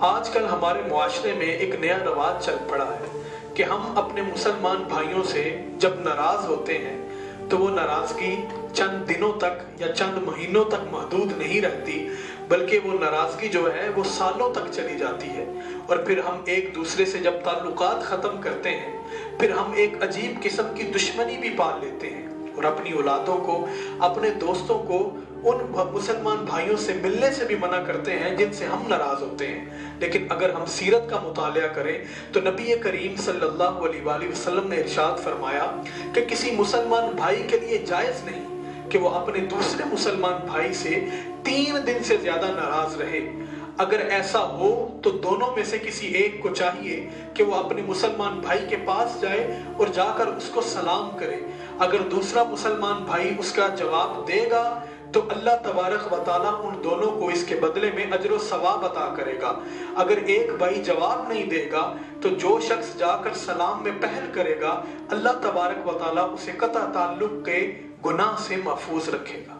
آج کل ہمارے معاشرے میں ایک نیا رواج چل پڑا ہے کہ ہم اپنے مسلمان بھائیوں سے جب ناراض ہوتے ہیں تو وہ ناراضگی چند دنوں تک یا چند مہینوں تک محدود نہیں رہتی، بلکہ وہ ناراضگی جو ہے وہ سالوں تک چلی جاتی ہے، اور پھر ہم ایک دوسرے سے جب تعلقات ختم کرتے ہیں پھر ہم ایک عجیب قسم کی دشمنی بھی پال لیتے ہیں اور اپنی اولادوں کو، اپنے دوستوں کو ان مسلمان بھائیوں سے ملنے سے بھی منع کرتے ہیں جن سے ہم ناراض ہوتے ہیں۔ لیکن اگر ہم سیرت کا مطالعہ کریں تو نبی کریم صلی اللہ علیہ وآلہ وسلم نے ارشاد فرمایا کہ کسی مسلمان بھائی کے لیے جائز نہیں کہ وہ اپنے دوسرے مسلمان بھائی سے 3 دن سے زیادہ ناراض رہے۔ اگر ایسا ہو تو دونوں میں سے کسی ایک کو چاہیے کہ وہ اپنے مسلمان بھائی کے پاس جائے اور جا کر اس کو سلام کرے۔ اگر دوسرا مسلمان بھائی اس کا جواب دے گا تو اللہ تبارک و تعالیٰ ان دونوں کو اس کے بدلے میں اجر و ثواب عطا کرے گا۔ اگر ایک بھائی جواب نہیں دے گا تو جو شخص جا کر سلام میں پہل کرے گا اللہ تبارک و تعالیٰ اسے قطع تعلق کے گناہ سے محفوظ رکھے گا۔